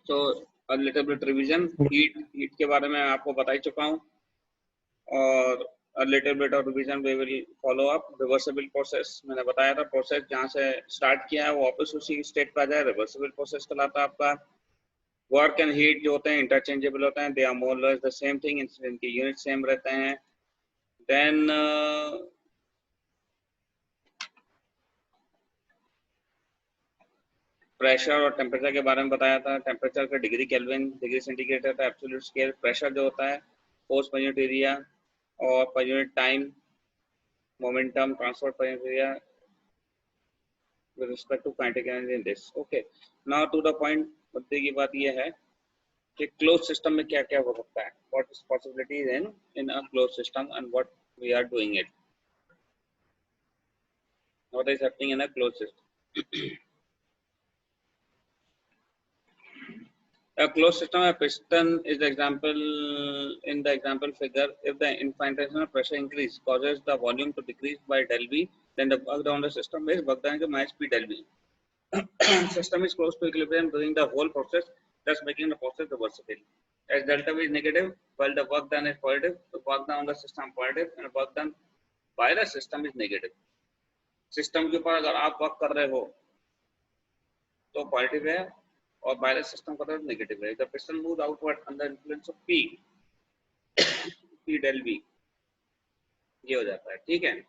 So a little bit revision, heat के बारे में आपको बता ही चुका हूँ, और a little bit of revision we will follow up. Reversible process मैंने बताया था, प्रोसेस जहाँ से स्टार्ट किया है वो वापस उसी स्टेट पर आ जाए, रिवर्सिबल प्रोसेस कहलाता है आपका. वर्क एंड हीट जो होते हैं इंटरचेंजेबल होते हैं, they are more less the same thing, इनके यूनिट सेम रहते हैं. देन प्रेशर और टेम्परेचर के बारे में बताया था. टेम्परेचर का डिग्री केल्विन, डिग्री सेंटीग्रेड रहता है, एब्सोल्यूट स्केल. प्रेशर जो होता है फोर्स पर यूनिट एरिया, और per unit time momentum transfer per unit area with respect to kinetic energy in this. Okay, now to the point. मुद्दे की बात ये है कि क्लोज सिस्टम में क्या क्या हो सकता है, what is possibilities in a closed system and what we are doing it, what is happening in a closed system. A closed system, a piston is the example in the example figure. If the infinitesimal pressure increase causes the volume to decrease by del V, then the work done on the system is work done minus P del V. System is close to equilibrium during the whole process, thus making the process reversible. As delta V is negative, while the work done is positive, the work done on the system is positive and work done by the system is negative. System के ऊपर अगर आप work कर रहे हो तो positive है, और बाय द सिस्टम का तरफ नेगेटिव है. The piston move outward under influence of P del V, ये हो जाता है. ठीक है.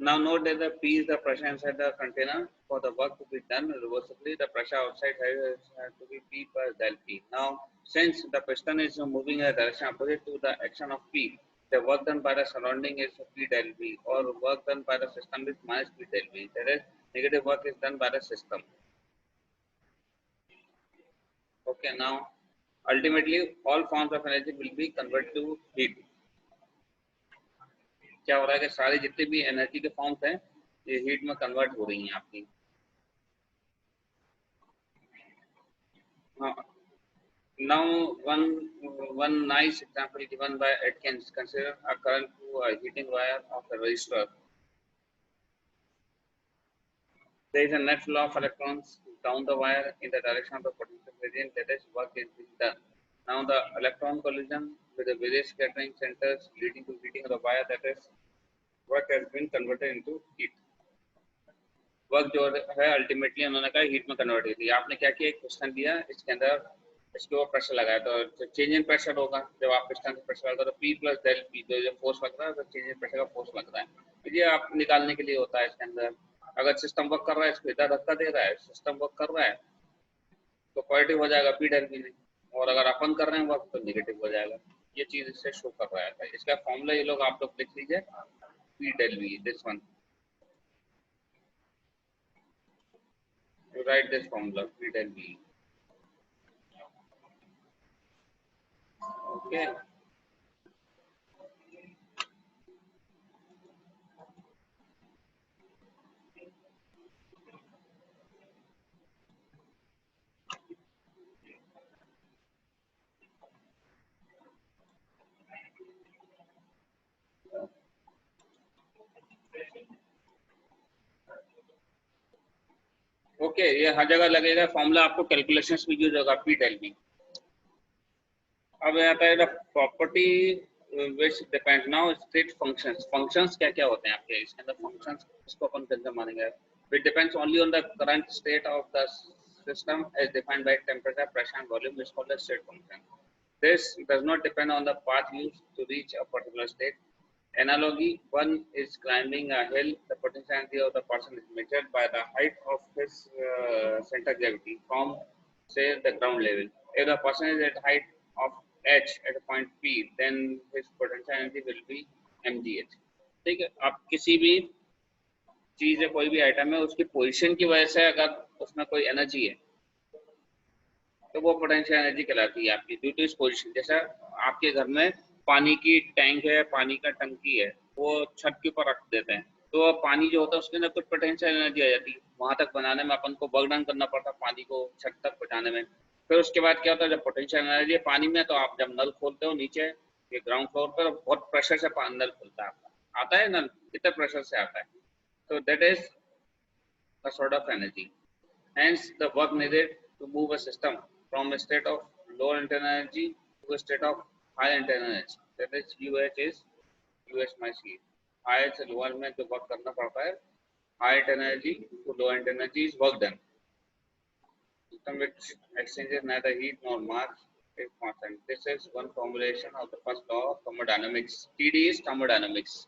Now note that the P is the pressure inside the container. For the work to be done reversibly, the pressure outside has to be P plus del P. Now, since the piston is moving in a direction opposite to the action of P, the work done by the surrounding is P del V, or work done by the system is minus P del V. That is, negative work is done by the system. Okay, now ultimately all forms of energy will be converted to heat. क्या हो रहा है कि सारी जितनी भी energy के forms हैं ये हीट में कन्वर्ट हो रही हैं आपकी. Now one nice example given by Atkins. Consider a current through a heating wire of a resistor. There is a net flow of electrons down the wire in the direction of the potential gradient, that is, work is being done. Now the electron collision with the various scattering centers leading to heating of the wire, that is, work has been converted into heat. Work जो है ultimately उन्होंने कहा heat में convert कर दिया. आपने क्या किया, एक पिस्टन दिया, इसके अंदर इसके ऊपर प्रेशर लगाया, तो चेंज इन प्रेशर होगा. जब आप पिस्टन से प्रेशर लगाते हो तो P प्लस डेल P जो फोर्स लग रहा है, तो चेंज इन प्रेशर का फोर्स लग रहा है. तो ये आप निकालने के लिए होता है. इसके अंदर अगर सिस्टम वर्क कर रहा है, इसको इधर धक्का दे रहा है, सिस्टम वर्क कर रहा है तो पॉजिटिव हो जाएगा P डेल V, और अगर अपन कर रहे हैं वर्क तो नेगेटिव हो जाएगा. ये चीज इससे शो कर रहा है. इसका फॉर्मूला ये लोग आप लोग लिख लीजिए, P del V, this one. You write this formula, P del V. Okay. Okay, ये हर जगह लगेगा फॉर्मूला, आपको कैलकुलेशंस में यूज होगा P del V. अब आता है property which depends now state functions. Functions क्या क्या होते हैं आपके इसके अंदर? functions इसको अपन कंसिडर मानेंगे. It depends only on the current state of the system as defined by temperature, pressure and volume, which is called the state function. This does not depend on the path used to reach a particular state. Analogy: one is climbing a hill. The potential energy of the person is measured by the height of his center of gravity from, say, the ground level. If the person is at height of h at a point P, then his potential energy will be mgh. ठीक है. आप किसी भी चीज है, कोई भी item है, उसकी पोजीशन की वजह से अगर उसमें कोई एनर्जी है तो वो पोटेंशियल एनर्जी कहलाती है आपकी, ड्यू टू इस पोजीशन. जैसा आपके घर में पानी की टैंक है, पानी का टंकी है, वो छत के ऊपर रख देते हैं, तो पानी जो होता है उसके अंदर कुछ पोटेंशियल एनर्जी आ जाती है. वहां तक बनाने में अपन को वर्क डन करना पड़ता है पानी को छत तक पहुंचाने में. फिर उसके बाद क्या होता है, जब पोटेंशियल एनर्जी है पानी में, तो आप जब नल खोलते हो नीचे ये ग्राउंड फ्लोर पर बहुत प्रेशर से अंदर खुलता है, आपका आता है ना, कितने प्रेशर से आता है, so that is a sort of energy. Hence the work needed to move a system from a state of low internal energy to a state of high internal energy, that is UH is UH my C. high से lower में जो work करना पड़ता है, high energy to low energy is work done. System which exchanges neither heat nor mass is constant. This is one formulation of the first law of thermodynamics. TD is thermodynamics.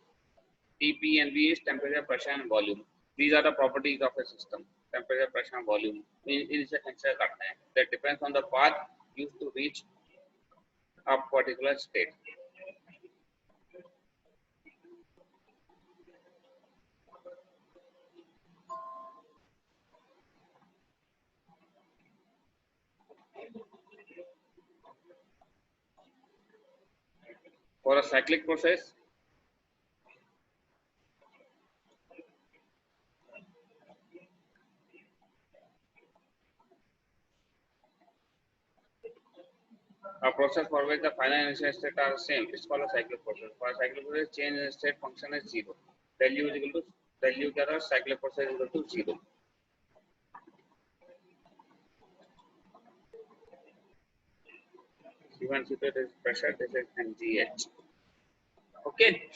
TP and V is temperature, pressure and volume. These are the properties of a system. Temperature, pressure and volume. इनसे consider करते हैं. That depends on the path used to reach a particular state. For a cyclic process, a process for which the final initial state are the same, it's called a cyclic process. For a cyclic process, change in state function is zero. Del U is equal to del U क्या था, cyclic process is equal to zero. C1, C2 is pressure, this is mgh. Okay.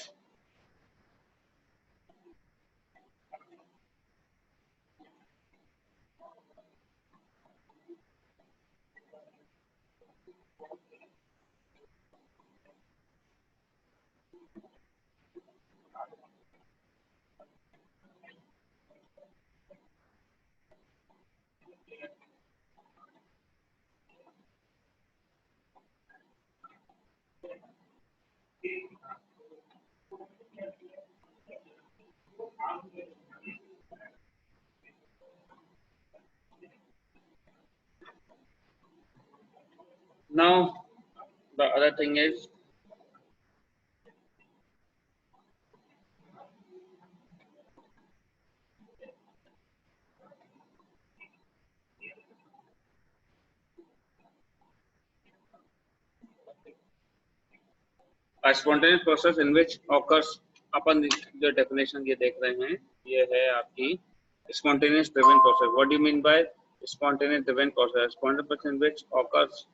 Now the other thing is a spontaneous process in which occurs, अपन जो definition ये देख रहे हैं, ये है आपकी spontaneous driven process. What do you mean by spontaneous driven process? Spontaneous process in which occurs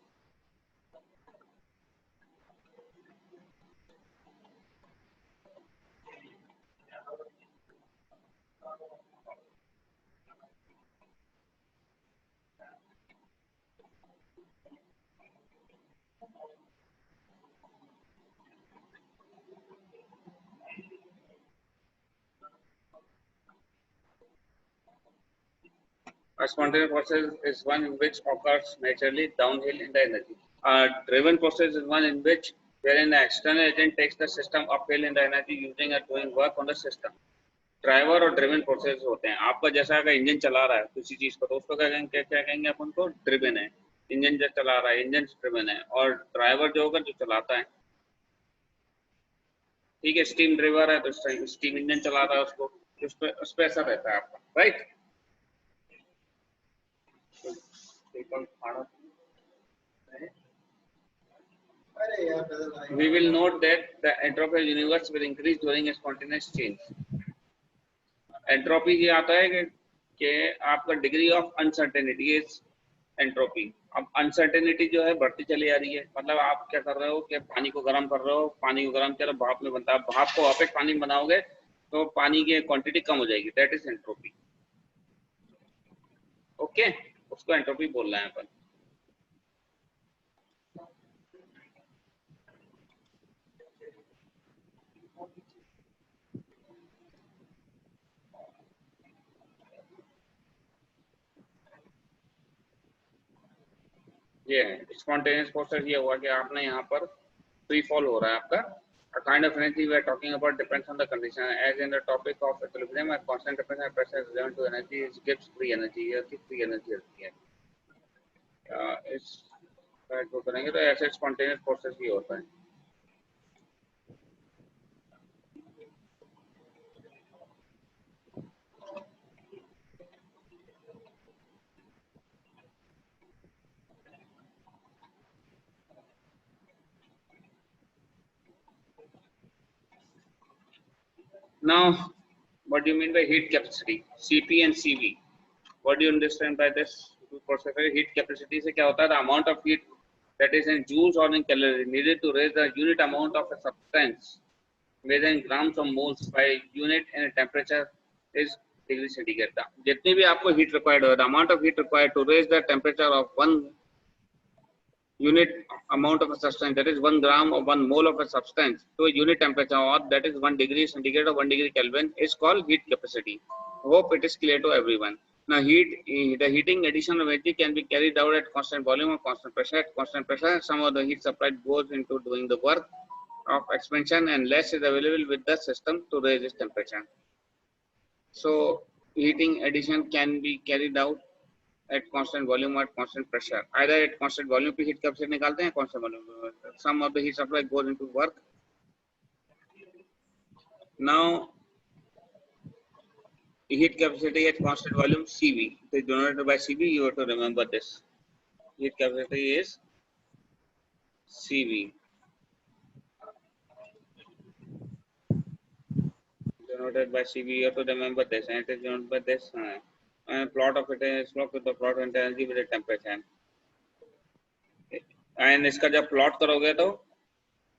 a spontaneous process is one in which occurs naturally downhill in the energy. A driven process is one in which wherein the external agent takes the system uphill in the energy using a doing work on the system. Driver और driven process होते हैं. आपका जैसा अगर engine चला रहा है किसी चीज को, तो उसको क्या कहेंगे अपन को, ड्रिवन है. इंजन जो चला रहा है, इंजन ड्रिवन है. और ड्राइवर जो होगा, जो चलाता है, ठीक है, स्टीम ड्राइवर है तो स्टीम इंजन चला रहा है उसको, उस पर असर रहता है आपका, right. We will note that the entropy of the universe will increase during a spontaneous change. Entropy ये आता है कि आपका degree of uncertainty is entropy. अब अनसर्टेनिटी जो है बढ़ती चली आ रही है. मतलब आप क्या कर रहे हो कि पानी को गर्म कर रहे हो, पानी को गर्म कर भाप में बनता है. भाप को वापस पानी में बनाओगे तो पानी की क्वांटिटी कम हो जाएगी. That is entropy. ओके, उसको एंट्रोपी बोल रहे हैं अपन. ये है स्पॉन्टेनियस प्रोसेस. ये हुआ कि आपने यहाँ पर फ्री फॉल हो रहा है आपका. A kind of energy we are talking about depends on the condition. As in the topic of equilibrium, a constant temperature and pressure is relevant to energy is gives free energy. ये की free energy होती है. इस को करेंगे तो ऐसे spontaneous process ही होता है. Now, what do you mean by heat capacity? CP and CV. What do you understand by this process? Heat capacity से क्या होता है? The amount of heat that is in joules or in calories needed to raise the unit amount of a substance whether in grams or moles by unit and temperature is degree centigrade. जितनी भी आपको heat required हो, the amount of heat required to raise the temperature of one unit amount of a substance, that is 1 gram or 1 mole of a substance, to a unit temperature, or that is 1 degree centigrade or 1 degree Kelvin, is called heat capacity. Hope it is clear to everyone. Now, the heating addition of energy can be carried out at constant volume or constant pressure. At constant pressure, some of the heat supplied goes into doing the work of expansion, and less is available with the system to raise its temperature. So, heating addition can be carried out at constant volume or at constant pressure. Either at constant volume पे heat capacity निकालते हैं, constant volume. Some of the heat supply goes into work. Now, heat capacity at constant volume CV. It is denoted by CV. You have to remember this. Heat capacity is CV. Denoted by CV. You have to remember this. And it is denoted by this. And plot of it is plot with the plot of energy with the temperature. And इसका जब plot करोगे तो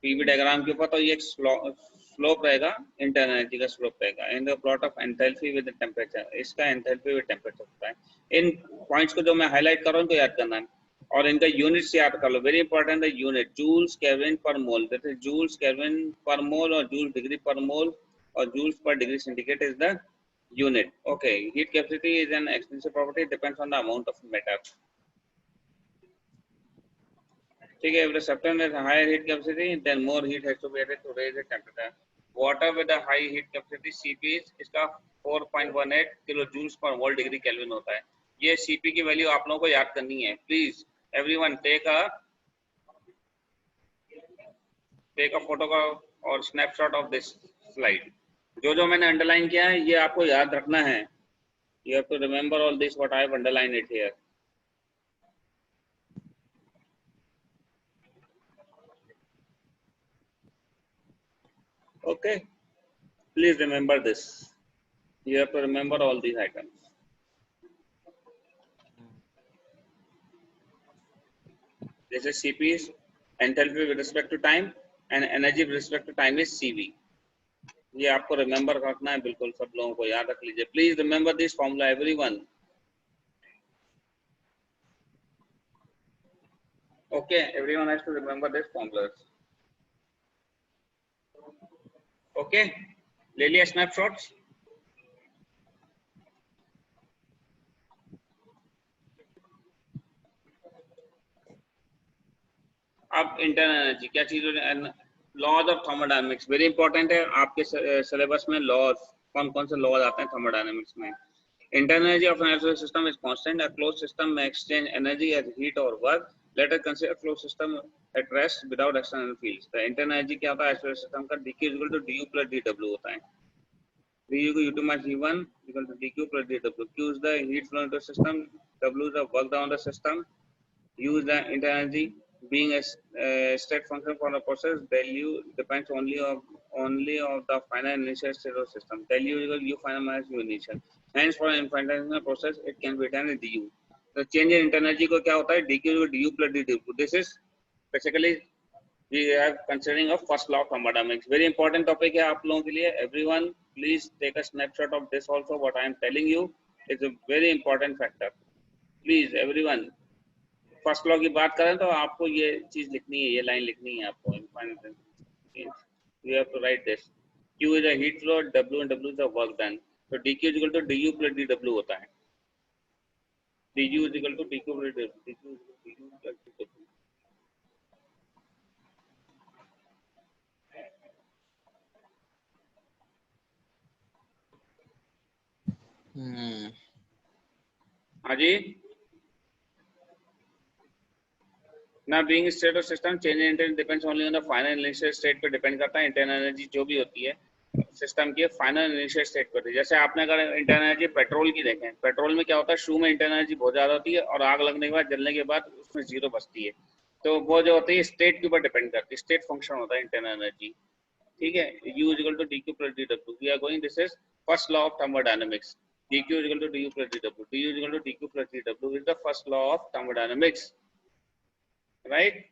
PV diagram के ऊपर तो ये एक slope रहेगा, इंटरनल एनर्जी का स्लोप रहेगा, in the plot of enthalpy with temperature, इसका एंथैल्पी विद टेम्परेचर होता है. इन पॉइंट्स को जो मैं हाईलाइट कर रहा हूं तो याद करना है, और इनका यूनिट्स याद कर लो. वेरी इंपॉर्टेंट है यूनिट, जूल्स केल्विन पर मोल. दैट इज जूल्स केल्विन पर मोल और जूल डिग्री पर मोल और joules per degree centigrade is the unit. Okay, heat capacity is an extensive property, depends on the amount of matter. ठीक है, if the substance has higher heat capacity, then more heat has to be added to raise the temperature. Water with a high heat capacity CP इसका 4.18 kilo joules per मोल degree kelvin होता है. ये CP की value आप लोगों को याद करनी है. Please everyone take a photo का और स्नैपशॉट ऑफ दिस स्लाइड. जो मैंने अंडरलाइन किया है ये आपको याद रखना है. You have to remember all this what I have underlined it here. Okay, please remember this. You have to remember all these items. This is CP is enthalpy with respect to time and energy with respect to time is CV. ये आपको remember रखना है, बिल्कुल सब लोगों को याद रख लीजिए. Please remember this formula, everyone. Okay, everyone has to remember this formulas. Okay, ले लिया snapshots. अब इंटरनल एनर्जी क्या चीज है? Laws of thermodynamics very important है. आपके सिलेबस में लॉज कौन कौन से लॉज आते हैं थर्मोडायनामिक्स में? Internal energy of an isolated system is constant. A closed system में एक्सचेंज एनर्जी एज हीट और work. Let us consider closed system at rest without external fields. The internal energy क्या होता है isolated system का? dq equal to du plus dw होता है. du को u2 minus v1 equal to dq plus dw. q is the heat flow into system, w is the work done on the system, u is the internal energy. Being a state function for the process, del u depends only of the final initial state of the system. Del u equal u final minus u initial. Hence, for an infinitesimal process, it can be written as du. The change in internal energy को क्या होता है? dq equal du plus dw. This is basically we are considering a first law of thermodynamics. Very important topic है आप लोगों के लिए. Everyone, please take a snapshot of this also. What I am telling you is a very important factor. Please, everyone. First law की बात करें तो आपको ये चीज लिखनी है, ये लाइन लिखनी है आपको. You have to write this. Q is a heat flow, W and W is the work done. So dq is equal to du plus dw होता है. du is equal to dq plus dw. dq is equal to du plus dw. हाँ जी. Now being state of system, change in internal depends only on the final initial state पे depend करता है. Internal energy जो भी होती है system की final initial state पर. जैसे आपने अगर इंटरनल एनर्जी पेट्रोल की देखें, पेट्रोल में क्या होता है? शू में इंटरनल एनर्जी बहुत ज्यादा होती है और आग लगने के बाद जलने के बाद उसमें जीरो बचती है. तो वो जो होती है स्टेट के ऊपर डिपेंड करती है. स्टेट फंक्शन होता है इंटरनल एनर्जी. ठीक है, u is equal to dq plus dw. We are going, this is first law of thermodynamics. dq is equal to du plus dw. du is equal to dq plus dw is the first law of thermodynamics, right?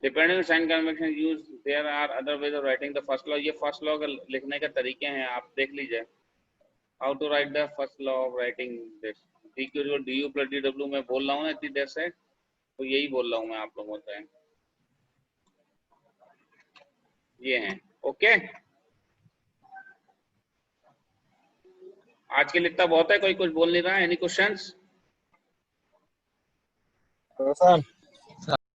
Depending on sign convention used, there are other ways of writing the first law. ये first law का लिखने के तरीके हैं, आप देख लीजिए. How to write the first law of writing this? dq is equal to du plus dw मैं बोल रहा हूँ ना इतनी देर से, तो यही बोल रहा हूँ मैं आप लोगों से. ये हैं, ओके. आज के लिए इतना बहुत है. कोई कुछ बोल नहीं रहा है? Any questions? सर